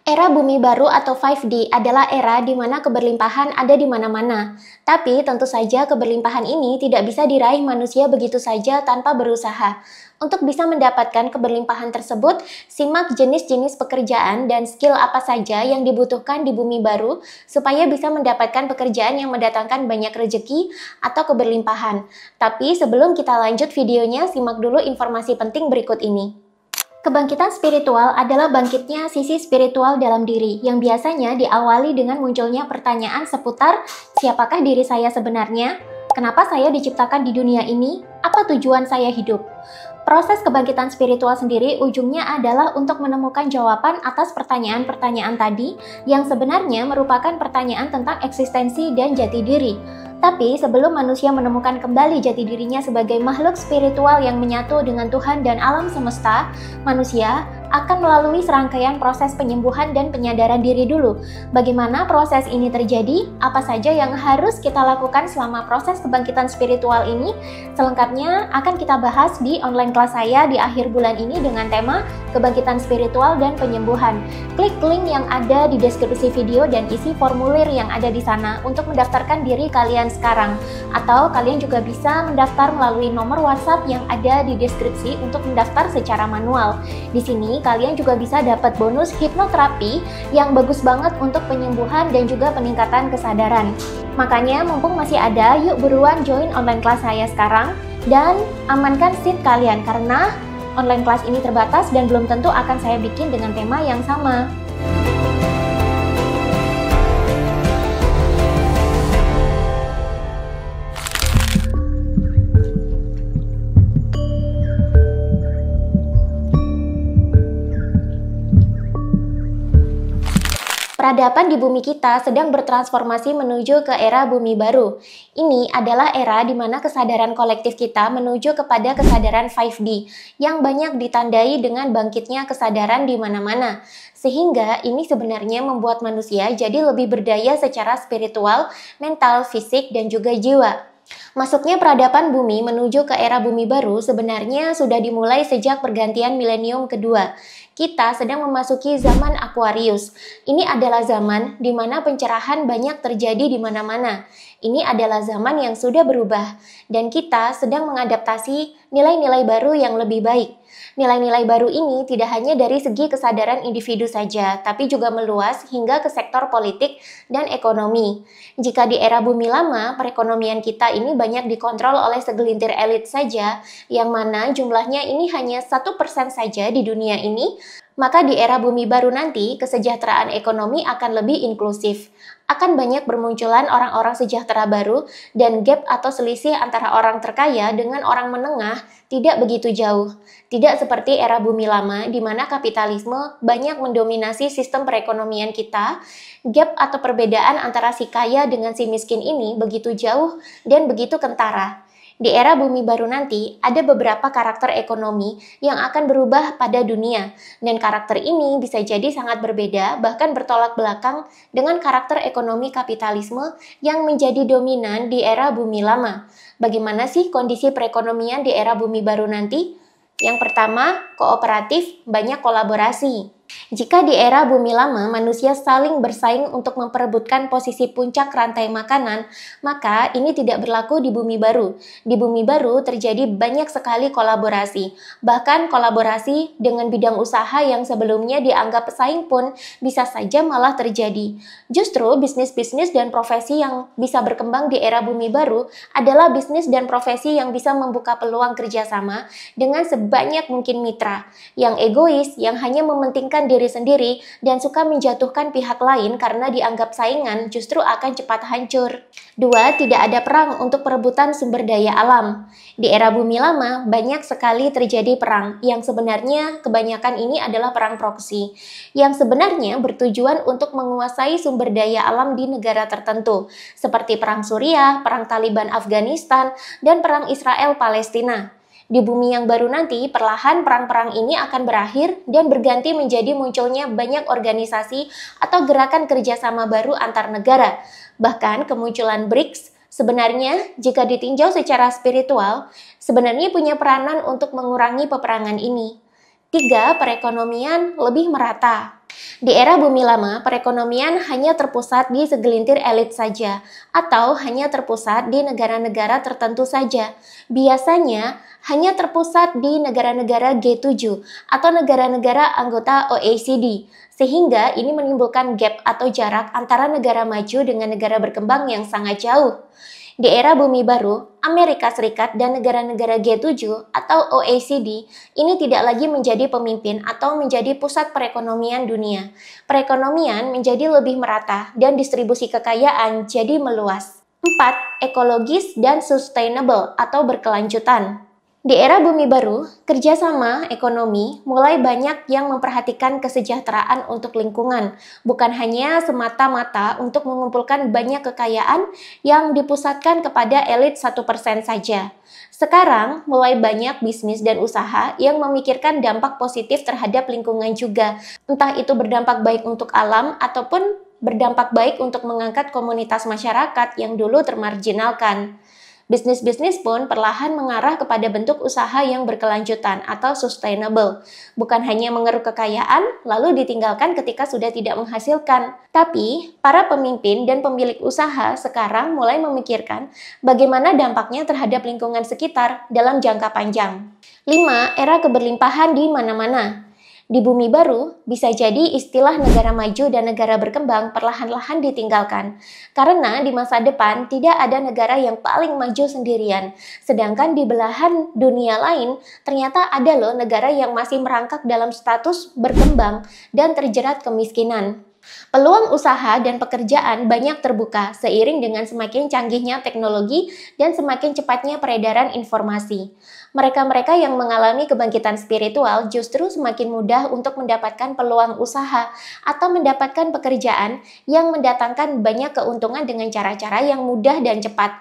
Era bumi baru atau 5D adalah era di mana keberlimpahan ada di mana-mana. Tapi tentu saja keberlimpahan ini tidak bisa diraih manusia begitu saja tanpa berusaha. Untuk bisa mendapatkan keberlimpahan tersebut, simak jenis-jenis pekerjaan dan skill apa saja yang dibutuhkan di bumi baru supaya bisa mendapatkan pekerjaan yang mendatangkan banyak rezeki atau keberlimpahan. Tapi sebelum kita lanjut videonya, simak dulu informasi penting berikut ini. Kebangkitan spiritual adalah bangkitnya sisi spiritual dalam diri yang biasanya diawali dengan munculnya pertanyaan seputar siapakah diri saya sebenarnya, kenapa saya diciptakan di dunia ini, apa tujuan saya hidup. Proses kebangkitan spiritual sendiri ujungnya adalah untuk menemukan jawaban atas pertanyaan-pertanyaan tadi yang sebenarnya merupakan pertanyaan tentang eksistensi dan jati diri. Tapi sebelum manusia menemukan kembali jati dirinya sebagai makhluk spiritual yang menyatu dengan Tuhan dan alam semesta, manusia akan melalui serangkaian proses penyembuhan dan penyadaran diri dulu. Bagaimana proses ini terjadi? Apa saja yang harus kita lakukan selama proses kebangkitan spiritual ini? Selengkapnya akan kita bahas di online kelas saya di akhir bulan ini dengan tema kebangkitan spiritual dan penyembuhan. Klik link yang ada di deskripsi video dan isi formulir yang ada di sana untuk mendaftarkan diri kalian sekarang. Atau kalian juga bisa mendaftar melalui nomor WhatsApp yang ada di deskripsi untuk mendaftar secara manual. Di sini kalian juga bisa dapat bonus hipnoterapi yang bagus banget untuk penyembuhan dan juga peningkatan kesadaran. Makanya mumpung masih ada, yuk buruan join online kelas saya sekarang dan amankan seat kalian karena online kelas ini terbatas dan belum tentu akan saya bikin dengan tema yang sama. Peradaban di bumi kita sedang bertransformasi menuju ke era bumi baru. Ini adalah era di mana kesadaran kolektif kita menuju kepada kesadaran 5D yang banyak ditandai dengan bangkitnya kesadaran di mana-mana. Sehingga ini sebenarnya membuat manusia jadi lebih berdaya secara spiritual, mental, fisik, dan juga jiwa. Masuknya peradaban bumi menuju ke era bumi baru sebenarnya sudah dimulai sejak pergantian milenium kedua. Kita sedang memasuki zaman Aquarius. Ini adalah zaman di mana pencerahan banyak terjadi di mana-mana. Ini adalah zaman yang sudah berubah, dan kita sedang mengadaptasi nilai-nilai baru yang lebih baik. Nilai-nilai baru ini tidak hanya dari segi kesadaran individu saja, tapi juga meluas hingga ke sektor politik dan ekonomi. Jika di era bumi lama, perekonomian kita ini banyak dikontrol oleh segelintir elit saja, yang mana jumlahnya ini hanya 1% saja di dunia ini, maka di era bumi baru nanti, kesejahteraan ekonomi akan lebih inklusif. Akan banyak bermunculan orang-orang sejahtera baru dan gap atau selisih antara orang terkaya dengan orang menengah tidak begitu jauh. Tidak seperti era bumi lama di mana kapitalisme banyak mendominasi sistem perekonomian kita, gap atau perbedaan antara si kaya dengan si miskin ini begitu jauh dan begitu kentara. Di era bumi baru nanti, ada beberapa karakter ekonomi yang akan berubah pada dunia, dan karakter ini bisa jadi sangat berbeda, bahkan bertolak belakang dengan karakter ekonomi kapitalisme yang menjadi dominan di era bumi lama. Bagaimana sih kondisi perekonomian di era bumi baru nanti? Yang pertama, kooperatif, banyak kolaborasi. Jika di era bumi lama manusia saling bersaing untuk memperebutkan posisi puncak rantai makanan, maka ini tidak berlaku di bumi baru. Di bumi baru terjadi banyak sekali kolaborasi, bahkan kolaborasi dengan bidang usaha yang sebelumnya dianggap pesaing pun bisa saja malah terjadi. Justru bisnis-bisnis dan profesi yang bisa berkembang di era bumi baru adalah bisnis dan profesi yang bisa membuka peluang kerjasama dengan sebanyak mungkin mitra, yang egois, yang hanya mementingkan diri sendiri dan suka menjatuhkan pihak lain karena dianggap saingan justru akan cepat hancur. 2. Tidak ada perang untuk perebutan sumber daya alam. Di era bumi lama, banyak sekali terjadi perang, yang sebenarnya kebanyakan ini adalah perang proksi, yang sebenarnya bertujuan untuk menguasai sumber daya alam di negara tertentu, seperti perang Suriah, perang Taliban Afghanistan, dan perang Israel-Palestina. Di bumi yang baru nanti, perlahan perang-perang ini akan berakhir dan berganti menjadi munculnya banyak organisasi atau gerakan kerjasama baru antar negara. Bahkan kemunculan BRICS sebenarnya jika ditinjau secara spiritual, sebenarnya punya peranan untuk mengurangi peperangan ini. 3. Perekonomian lebih merata. Di era bumi lama, perekonomian hanya terpusat di segelintir elit saja, atau hanya terpusat di negara-negara tertentu saja. Biasanya hanya terpusat di negara-negara G7 atau negara-negara anggota OECD, sehingga ini menimbulkan gap atau jarak antara negara maju dengan negara berkembang yang sangat jauh. Di era bumi baru, Amerika Serikat dan negara-negara G7 atau OECD ini tidak lagi menjadi pemimpin atau menjadi pusat perekonomian dunia. Perekonomian menjadi lebih merata dan distribusi kekayaan jadi meluas. 4. Ekologis dan sustainable atau berkelanjutan. Di era bumi baru, kerjasama ekonomi mulai banyak yang memperhatikan kesejahteraan untuk lingkungan, bukan hanya semata-mata untuk mengumpulkan banyak kekayaan yang dipusatkan kepada elit 1% saja. Sekarang, mulai banyak bisnis dan usaha yang memikirkan dampak positif terhadap lingkungan juga, entah itu berdampak baik untuk alam ataupun berdampak baik untuk mengangkat komunitas masyarakat yang dulu termarginalkan. Bisnis-bisnis pun perlahan mengarah kepada bentuk usaha yang berkelanjutan atau sustainable. Bukan hanya mengeruk kekayaan, lalu ditinggalkan ketika sudah tidak menghasilkan. Tapi, para pemimpin dan pemilik usaha sekarang mulai memikirkan bagaimana dampaknya terhadap lingkungan sekitar dalam jangka panjang. 5. Era keberlimpahan di mana-mana. Di bumi baru, bisa jadi istilah negara maju dan negara berkembang perlahan-lahan ditinggalkan. Karena di masa depan tidak ada negara yang paling maju sendirian. Sedangkan di belahan dunia lain, ternyata ada loh negara yang masih merangkak dalam status berkembang dan terjerat kemiskinan. Peluang usaha dan pekerjaan banyak terbuka seiring dengan semakin canggihnya teknologi dan semakin cepatnya peredaran informasi. Mereka-mereka yang mengalami kebangkitan spiritual justru semakin mudah untuk mendapatkan peluang usaha atau mendapatkan pekerjaan yang mendatangkan banyak keuntungan dengan cara-cara yang mudah dan cepat.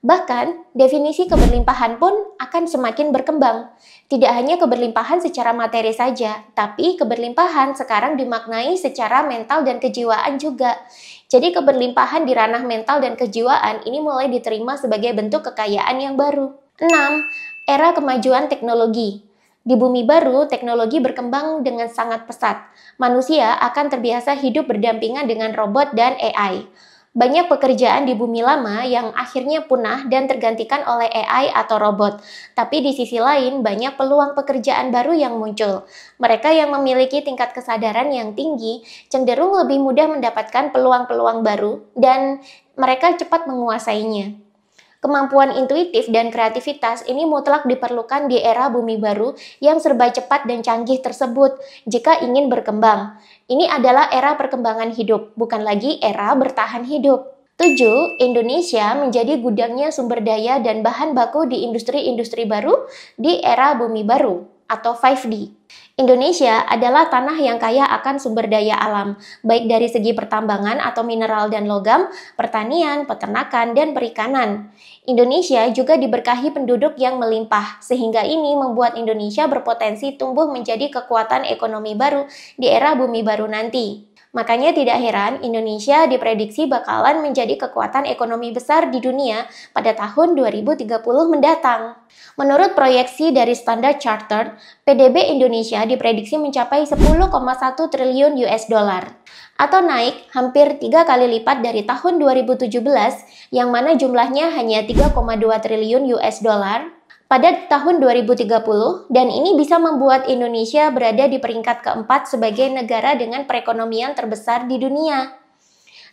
Bahkan, definisi keberlimpahan pun akan semakin berkembang. Tidak hanya keberlimpahan secara materi saja, tapi keberlimpahan sekarang dimaknai secara mental dan kejiwaan juga. Jadi keberlimpahan di ranah mental dan kejiwaan ini mulai diterima sebagai bentuk kekayaan yang baru. 6. Era kemajuan teknologi. Di bumi baru, teknologi berkembang dengan sangat pesat. Manusia akan terbiasa hidup berdampingan dengan robot dan AI. Banyak pekerjaan di bumi lama yang akhirnya punah dan tergantikan oleh AI atau robot. Tapi di sisi lain, banyak peluang pekerjaan baru yang muncul. Mereka yang memiliki tingkat kesadaran yang tinggi cenderung lebih mudah mendapatkan peluang-peluang baru dan mereka cepat menguasainya. Kemampuan intuitif dan kreativitas ini mutlak diperlukan di era bumi baru yang serba cepat dan canggih tersebut jika ingin berkembang. Ini adalah era perkembangan hidup, bukan lagi era bertahan hidup. 7. Indonesia menjadi gudangnya sumber daya dan bahan baku di industri-industri baru di era bumi baru atau 5D. Indonesia adalah tanah yang kaya akan sumber daya alam, baik dari segi pertambangan atau mineral dan logam, pertanian, peternakan, dan perikanan. Indonesia juga diberkahi penduduk yang melimpah, sehingga ini membuat Indonesia berpotensi tumbuh menjadi kekuatan ekonomi baru di era bumi baru nanti. Makanya tidak heran Indonesia diprediksi bakalan menjadi kekuatan ekonomi besar di dunia pada tahun 2030 mendatang. Menurut proyeksi dari Standard Chartered, PDB Indonesia diprediksi mencapai 10,1 triliun US dollar atau naik hampir 3 kali lipat dari tahun 2017 yang mana jumlahnya hanya 3,2 triliun US dollar pada tahun 2030 dan ini bisa membuat Indonesia berada di peringkat keempat sebagai negara dengan perekonomian terbesar di dunia.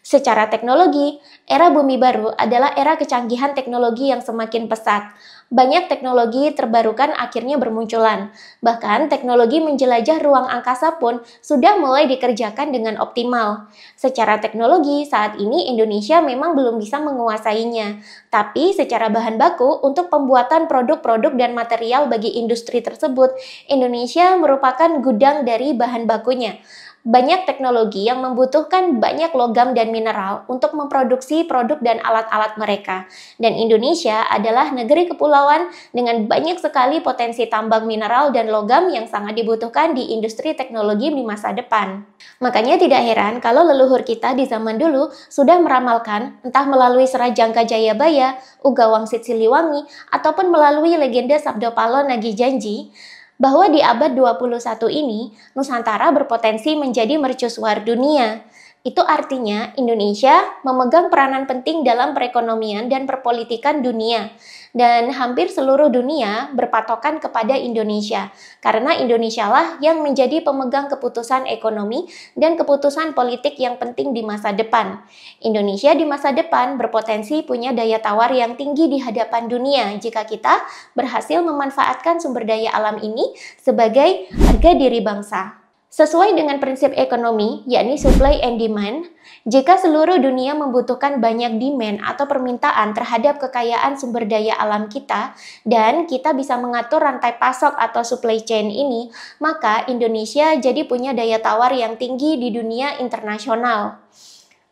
Secara teknologi, era bumi baru adalah era kecanggihan teknologi yang semakin pesat. Banyak teknologi terbarukan akhirnya bermunculan. Bahkan teknologi menjelajah ruang angkasa pun sudah mulai dikerjakan dengan optimal. Secara teknologi, saat ini Indonesia memang belum bisa menguasainya. Tapi secara bahan baku, untuk pembuatan produk-produk dan material bagi industri tersebut, Indonesia merupakan gudang dari bahan bakunya. Banyak teknologi yang membutuhkan banyak logam dan mineral untuk memproduksi produk dan alat-alat mereka. Dan Indonesia adalah negeri kepulauan dengan banyak sekali potensi tambang mineral dan logam yang sangat dibutuhkan di industri teknologi di masa depan. Makanya tidak heran kalau leluhur kita di zaman dulu sudah meramalkan entah melalui Serat Jangka Jayabaya, Uga Wangsit Siliwangi, ataupun melalui legenda Sabdo Palo Nagi Janji, bahwa di abad 21 ini, Nusantara berpotensi menjadi mercusuar dunia. Itu artinya Indonesia memegang peranan penting dalam perekonomian dan perpolitikan dunia. Dan hampir seluruh dunia berpatokan kepada Indonesia, karena Indonesia lah yang menjadi pemegang keputusan ekonomi dan keputusan politik yang penting di masa depan. Indonesia di masa depan berpotensi punya daya tawar yang tinggi di hadapan dunia jika kita berhasil memanfaatkan sumber daya alam ini sebagai harga diri bangsa. Sesuai dengan prinsip ekonomi, yakni supply and demand, jika seluruh dunia membutuhkan banyak demand atau permintaan terhadap kekayaan sumber daya alam kita, dan kita bisa mengatur rantai pasok atau supply chain ini, maka Indonesia jadi punya daya tawar yang tinggi di dunia internasional.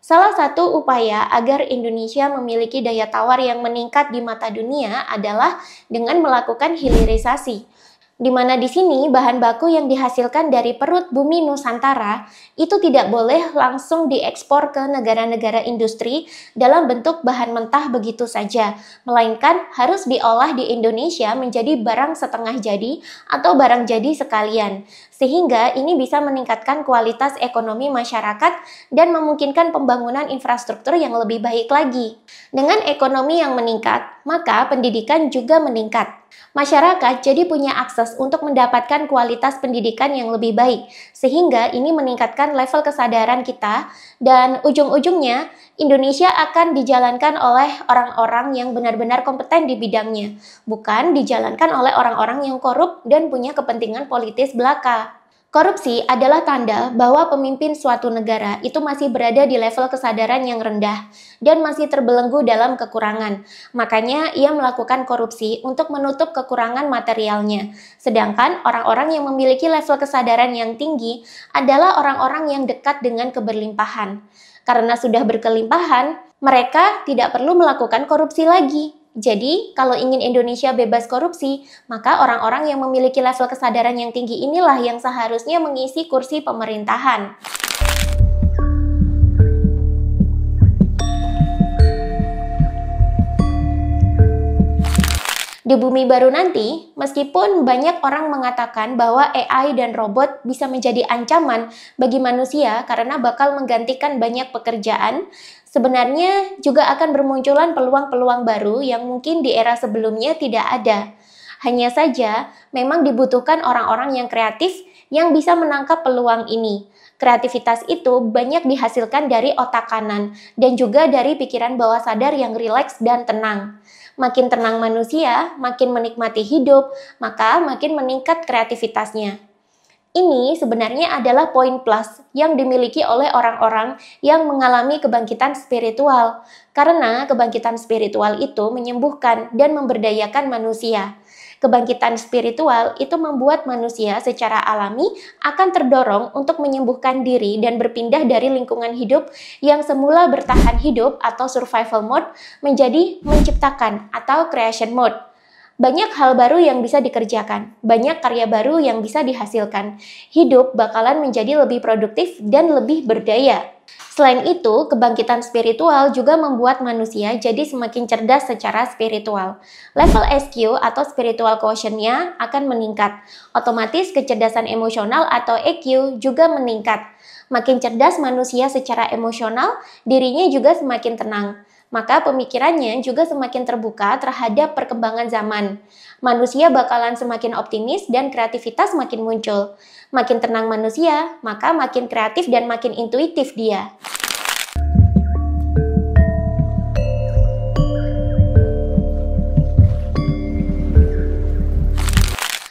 Salah satu upaya agar Indonesia memiliki daya tawar yang meningkat di mata dunia adalah dengan melakukan hilirisasi, di mana di sini bahan baku yang dihasilkan dari perut bumi Nusantara itu tidak boleh langsung diekspor ke negara-negara industri dalam bentuk bahan mentah begitu saja, melainkan harus diolah di Indonesia menjadi barang setengah jadi atau barang jadi sekalian, sehingga ini bisa meningkatkan kualitas ekonomi masyarakat dan memungkinkan pembangunan infrastruktur yang lebih baik lagi. Dengan ekonomi yang meningkat, maka pendidikan juga meningkat. Masyarakat jadi punya akses untuk mendapatkan kualitas pendidikan yang lebih baik, sehingga ini meningkatkan level kesadaran kita, dan ujung-ujungnya Indonesia akan dijalankan oleh orang-orang yang benar-benar kompeten di bidangnya, bukan dijalankan oleh orang-orang yang korup dan punya kepentingan politis belaka. Korupsi adalah tanda bahwa pemimpin suatu negara itu masih berada di level kesadaran yang rendah dan masih terbelenggu dalam kekurangan. Makanya ia melakukan korupsi untuk menutup kekurangan materialnya. Sedangkan orang-orang yang memiliki level kesadaran yang tinggi adalah orang-orang yang dekat dengan keberlimpahan. Karena sudah berkelimpahan, mereka tidak perlu melakukan korupsi lagi. Jadi, kalau ingin Indonesia bebas korupsi, maka orang-orang yang memiliki level kesadaran yang tinggi inilah yang seharusnya mengisi kursi pemerintahan. Di bumi baru nanti, meskipun banyak orang mengatakan bahwa AI dan robot bisa menjadi ancaman bagi manusia karena bakal menggantikan banyak pekerjaan, sebenarnya juga akan bermunculan peluang-peluang baru yang mungkin di era sebelumnya tidak ada. Hanya saja, memang dibutuhkan orang-orang yang kreatif yang bisa menangkap peluang ini. Kreativitas itu banyak dihasilkan dari otak kanan dan juga dari pikiran bawah sadar yang rileks dan tenang. Makin tenang manusia, makin menikmati hidup, maka makin meningkat kreativitasnya. Ini sebenarnya adalah poin plus yang dimiliki oleh orang-orang yang mengalami kebangkitan spiritual, karena kebangkitan spiritual itu menyembuhkan dan memberdayakan manusia. Kebangkitan spiritual itu membuat manusia secara alami akan terdorong untuk menyembuhkan diri dan berpindah dari lingkungan hidup yang semula bertahan hidup atau survival mode menjadi menciptakan atau creation mode. Banyak hal baru yang bisa dikerjakan, banyak karya baru yang bisa dihasilkan. Hidup bakalan menjadi lebih produktif dan lebih berdaya. Selain itu, kebangkitan spiritual juga membuat manusia jadi semakin cerdas secara spiritual. Level SQ atau spiritual quotient-nya akan meningkat. Otomatis kecerdasan emosional atau EQ juga meningkat. Makin cerdas manusia secara emosional, dirinya juga semakin tenang. Maka pemikirannya juga semakin terbuka terhadap perkembangan zaman. Manusia bakalan semakin optimis dan kreativitas makin muncul. Makin tenang manusia, maka makin kreatif dan makin intuitif dia.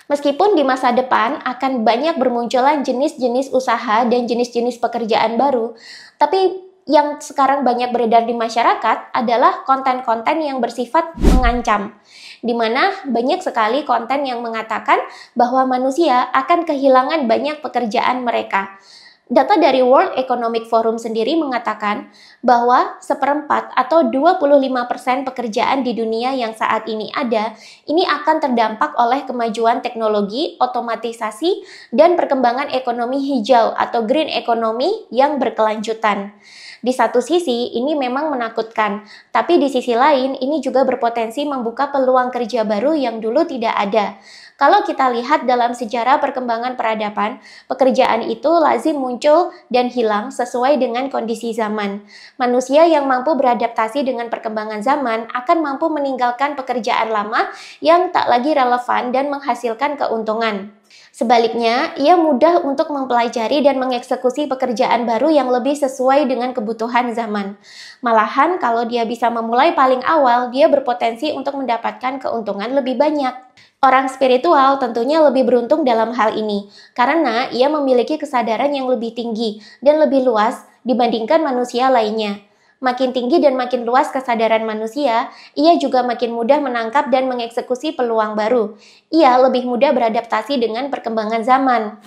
Meskipun di masa depan akan banyak bermunculan jenis-jenis usaha dan jenis-jenis pekerjaan baru, tapi yang sekarang banyak beredar di masyarakat adalah konten-konten yang bersifat mengancam, di mana banyak sekali konten yang mengatakan bahwa manusia akan kehilangan banyak pekerjaan mereka. Data dari World Economic Forum sendiri mengatakan bahwa seperempat atau 25% pekerjaan di dunia yang saat ini ada, ini akan terdampak oleh kemajuan teknologi, otomatisasi, dan perkembangan ekonomi hijau atau green economy yang berkelanjutan. Di satu sisi, ini memang menakutkan, tapi di sisi lain, ini juga berpotensi membuka peluang kerja baru yang dulu tidak ada. Kalau kita lihat dalam sejarah perkembangan peradaban, pekerjaan itu lazim muncul dan hilang sesuai dengan kondisi zaman. Manusia yang mampu beradaptasi dengan perkembangan zaman akan mampu meninggalkan pekerjaan lama yang tak lagi relevan dan menghasilkan keuntungan. Sebaliknya, ia mudah untuk mempelajari dan mengeksekusi pekerjaan baru yang lebih sesuai dengan kebutuhan zaman. Malahan, kalau dia bisa memulai paling awal, dia berpotensi untuk mendapatkan keuntungan lebih banyak. Orang spiritual tentunya lebih beruntung dalam hal ini, karena ia memiliki kesadaran yang lebih tinggi dan lebih luas dibandingkan manusia lainnya. Makin tinggi dan makin luas kesadaran manusia, ia juga makin mudah menangkap dan mengeksekusi peluang baru. Ia lebih mudah beradaptasi dengan perkembangan zaman.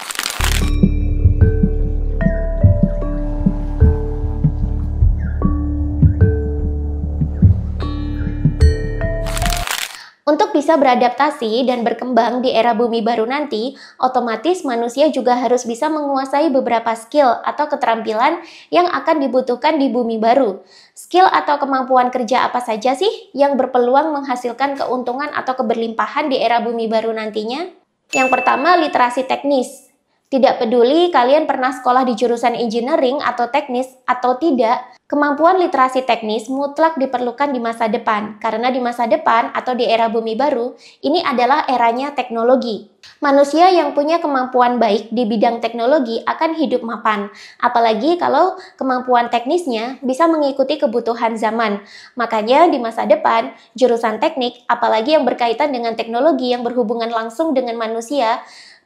Untuk bisa beradaptasi dan berkembang di era bumi baru nanti, otomatis manusia juga harus bisa menguasai beberapa skill atau keterampilan yang akan dibutuhkan di bumi baru. Skill atau kemampuan kerja apa saja sih yang berpeluang menghasilkan keuntungan atau keberlimpahan di era bumi baru nantinya? Yang pertama, literasi teknis. Tidak peduli kalian pernah sekolah di jurusan engineering atau teknis atau tidak, kemampuan literasi teknis mutlak diperlukan di masa depan, karena di masa depan atau di era bumi baru, ini adalah eranya teknologi. Manusia yang punya kemampuan baik di bidang teknologi akan hidup mapan, apalagi kalau kemampuan teknisnya bisa mengikuti kebutuhan zaman. Makanya di masa depan, jurusan teknik, apalagi yang berkaitan dengan teknologi yang berhubungan langsung dengan manusia,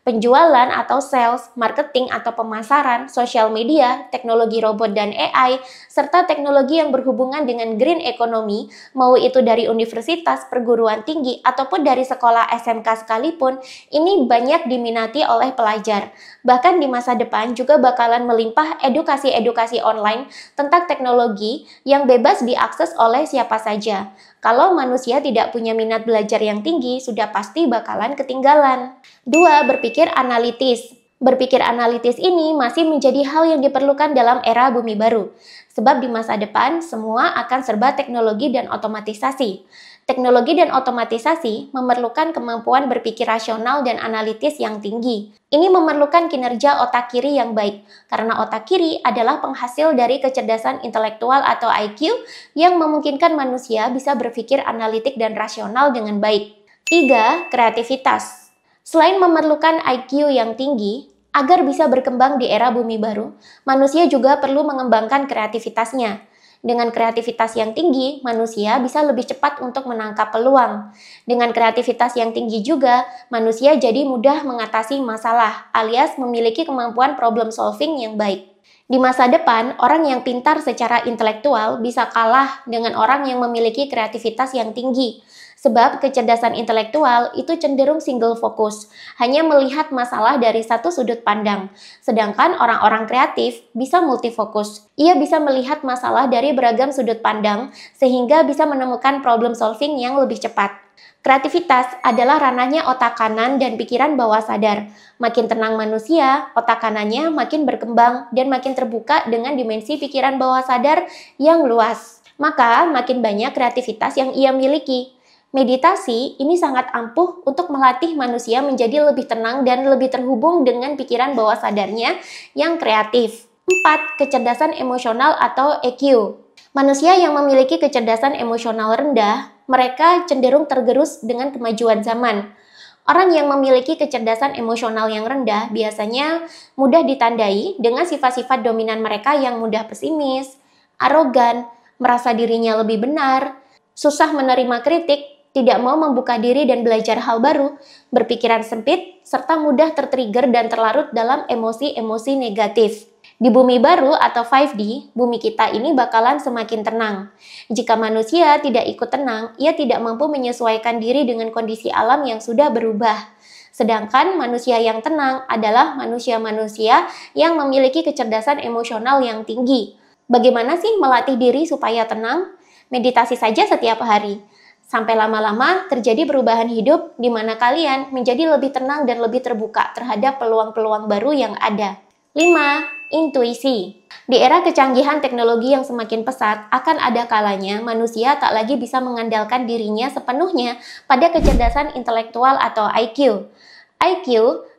penjualan atau sales, marketing atau pemasaran, sosial media, teknologi robot dan AI, serta teknologi yang berhubungan dengan green economy, mau itu dari universitas, perguruan tinggi, ataupun dari sekolah SMK sekalipun, ini banyak diminati oleh pelajar. Bahkan di masa depan juga bakalan melimpah edukasi-edukasi online tentang teknologi yang bebas diakses oleh siapa saja. Kalau manusia tidak punya minat belajar yang tinggi, sudah pasti bakalan ketinggalan. 2. Berpikir analitis. Berpikir analitis ini masih menjadi hal yang diperlukan dalam era bumi baru. Sebab di masa depan, semua akan serba teknologi dan otomatisasi. Teknologi dan otomatisasi memerlukan kemampuan berpikir rasional dan analitis yang tinggi. Ini memerlukan kinerja otak kiri yang baik, karena otak kiri adalah penghasil dari kecerdasan intelektual atau IQ yang memungkinkan manusia bisa berpikir analitik dan rasional dengan baik. 3. Kreativitas. Selain memerlukan IQ yang tinggi, agar bisa berkembang di era bumi baru, manusia juga perlu mengembangkan kreativitasnya. Dengan kreativitas yang tinggi, manusia bisa lebih cepat untuk menangkap peluang. Dengan kreativitas yang tinggi juga, manusia jadi mudah mengatasi masalah, alias memiliki kemampuan problem solving yang baik. Di masa depan, orang yang pintar secara intelektual bisa kalah dengan orang yang memiliki kreativitas yang tinggi. Sebab kecerdasan intelektual itu cenderung single fokus, hanya melihat masalah dari satu sudut pandang. Sedangkan orang-orang kreatif bisa multifokus. Ia bisa melihat masalah dari beragam sudut pandang, sehingga bisa menemukan problem solving yang lebih cepat. Kreativitas adalah ranahnya otak kanan dan pikiran bawah sadar. Makin tenang manusia, otak kanannya makin berkembang dan makin terbuka dengan dimensi pikiran bawah sadar yang luas. Maka makin banyak kreativitas yang ia miliki. Meditasi ini sangat ampuh untuk melatih manusia menjadi lebih tenang dan lebih terhubung dengan pikiran bawah sadarnya yang kreatif. 4. Kecerdasan emosional atau EQ. Manusia yang memiliki kecerdasan emosional rendah, mereka cenderung tergerus dengan kemajuan zaman. Orang yang memiliki kecerdasan emosional yang rendah biasanya mudah ditandai dengan sifat-sifat dominan mereka yang mudah pesimis, arogan, merasa dirinya lebih benar, susah menerima kritik, tidak mau membuka diri dan belajar hal baru, berpikiran sempit, serta mudah tertrigger dan terlarut dalam emosi-emosi negatif. Di bumi baru atau 5D, bumi kita ini bakalan semakin tenang. Jika manusia tidak ikut tenang, ia tidak mampu menyesuaikan diri dengan kondisi alam yang sudah berubah. Sedangkan manusia yang tenang adalah manusia-manusia yang memiliki kecerdasan emosional yang tinggi. Bagaimana sih melatih diri supaya tenang? Meditasi saja setiap hari. Sampai lama-lama terjadi perubahan hidup di mana kalian menjadi lebih tenang dan lebih terbuka terhadap peluang-peluang baru yang ada. 5. intuisi. Di era kecanggihan teknologi yang semakin pesat, akan ada kalanya manusia tak lagi bisa mengandalkan dirinya sepenuhnya pada kecerdasan intelektual atau IQ. IQ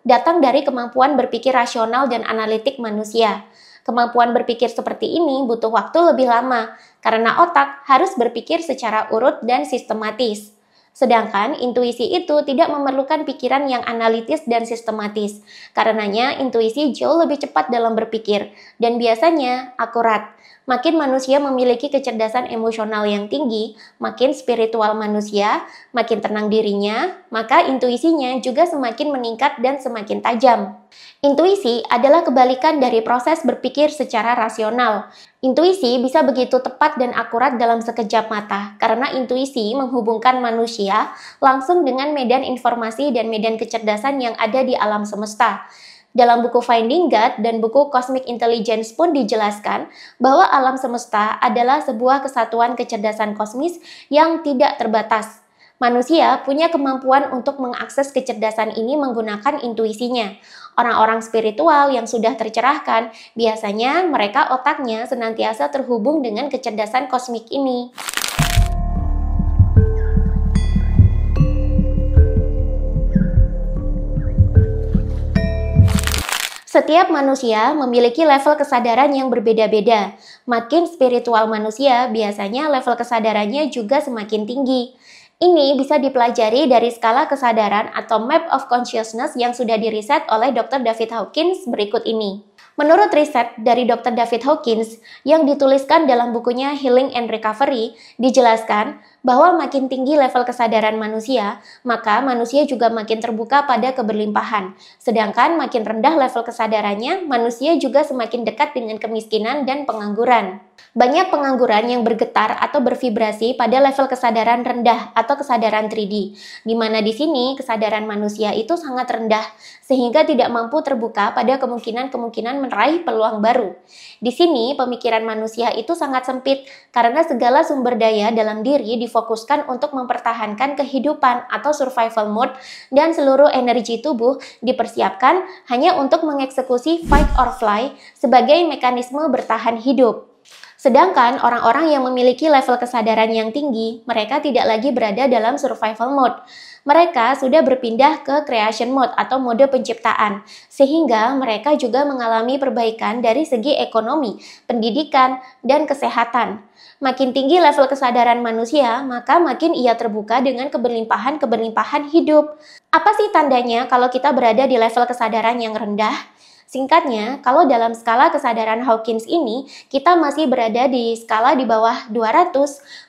datang dari kemampuan berpikir rasional dan analitik manusia. Kemampuan berpikir seperti ini butuh waktu lebih lama, karena otak harus berpikir secara urut dan sistematis. Sedangkan intuisi itu tidak memerlukan pikiran yang analitis dan sistematis. Karenanya intuisi jauh lebih cepat dalam berpikir dan biasanya akurat. Makin manusia memiliki kecerdasan emosional yang tinggi, makin spiritual manusia, makin tenang dirinya, maka intuisinya juga semakin meningkat dan semakin tajam. Intuisi adalah kebalikan dari proses berpikir secara rasional. Intuisi bisa begitu tepat dan akurat dalam sekejap mata, karena intuisi menghubungkan manusia langsung dengan medan informasi dan medan kecerdasan yang ada di alam semesta. Dalam buku Finding God dan buku Cosmic Intelligence pun dijelaskan bahwa alam semesta adalah sebuah kesatuan kecerdasan kosmis yang tidak terbatas. Manusia punya kemampuan untuk mengakses kecerdasan ini menggunakan intuisinya. Orang-orang spiritual yang sudah tercerahkan, biasanya mereka otaknya senantiasa terhubung dengan kecerdasan kosmik ini. Setiap manusia memiliki level kesadaran yang berbeda-beda. Makin spiritual manusia, biasanya level kesadarannya juga semakin tinggi. Ini bisa dipelajari dari skala kesadaran atau Map of Consciousness yang sudah diriset oleh Dr. David Hawkins berikut ini. Menurut riset dari Dr. David Hawkins yang dituliskan dalam bukunya Healing and Recovery, dijelaskan bahwa makin tinggi level kesadaran manusia, maka manusia juga makin terbuka pada keberlimpahan. Sedangkan makin rendah level kesadarannya, manusia juga semakin dekat dengan kemiskinan dan pengangguran. Banyak pengangguran yang bergetar atau bervibrasi pada level kesadaran rendah atau kesadaran 3D, di mana di sini kesadaran manusia itu sangat rendah, sehingga tidak mampu terbuka pada kemungkinan-kemungkinan meraih peluang baru. Di sini pemikiran manusia itu sangat sempit, karena segala sumber daya dalam diri difokuskan untuk mempertahankan kehidupan atau survival mode, dan seluruh energi tubuh dipersiapkan hanya untuk mengeksekusi fight or fly sebagai mekanisme bertahan hidup. Sedangkan orang-orang yang memiliki level kesadaran yang tinggi, mereka tidak lagi berada dalam survival mode. Mereka sudah berpindah ke creation mode atau mode penciptaan, sehingga mereka juga mengalami perbaikan dari segi ekonomi, pendidikan, dan kesehatan. Makin tinggi level kesadaran manusia, maka makin ia terbuka dengan keberlimpahan-keberlimpahan hidup. Apa sih tandanya kalau kita berada di level kesadaran yang rendah? Singkatnya, kalau dalam skala kesadaran Hawkins ini, kita masih berada di skala di bawah 200,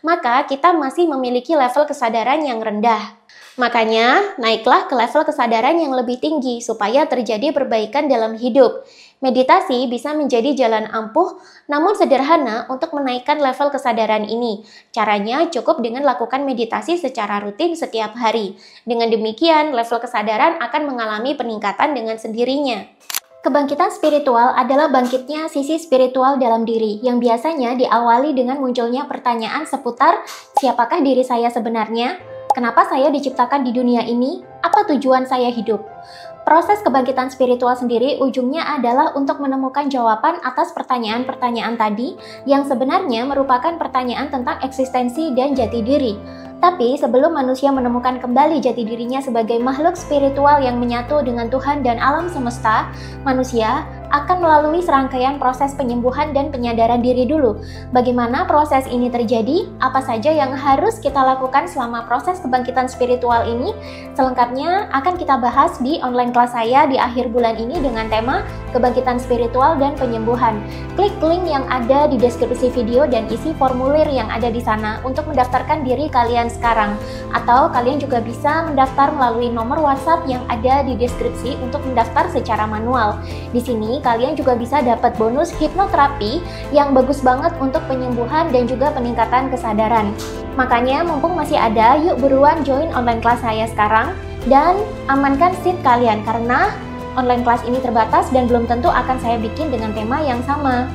maka kita masih memiliki level kesadaran yang rendah. Makanya, naiklah ke level kesadaran yang lebih tinggi supaya terjadi perbaikan dalam hidup. Meditasi bisa menjadi jalan ampuh, namun sederhana untuk menaikkan level kesadaran ini. Caranya cukup dengan lakukan meditasi secara rutin setiap hari. Dengan demikian, level kesadaran akan mengalami peningkatan dengan sendirinya. Kebangkitan spiritual adalah bangkitnya sisi spiritual dalam diri yang biasanya diawali dengan munculnya pertanyaan seputar siapakah diri saya sebenarnya, kenapa saya diciptakan di dunia ini, apa tujuan saya hidup. Proses kebangkitan spiritual sendiri ujungnya adalah untuk menemukan jawaban atas pertanyaan-pertanyaan tadi yang sebenarnya merupakan pertanyaan tentang eksistensi dan jati diri. Tapi sebelum manusia menemukan kembali jati dirinya sebagai makhluk spiritual yang menyatu dengan Tuhan dan alam semesta, manusia akan melalui serangkaian proses penyembuhan dan penyadaran diri dulu. Bagaimana proses ini terjadi? Apa saja yang harus kita lakukan selama proses kebangkitan spiritual ini? Selengkapnya akan kita bahas di online kelas saya di akhir bulan ini dengan tema kebangkitan spiritual dan penyembuhan. Klik link yang ada di deskripsi video dan isi formulir yang ada di sana untuk mendaftarkan diri kalian sekarang. Atau kalian juga bisa mendaftar melalui nomor WhatsApp yang ada di deskripsi untuk mendaftar secara manual. Di sini kalian juga bisa dapat bonus hipnoterapi yang bagus banget untuk penyembuhan dan juga peningkatan kesadaran. Makanya mumpung masih ada, yuk buruan join online kelas saya sekarang dan amankan seat kalian karena online kelas ini terbatas dan belum tentu akan saya bikin dengan tema yang sama.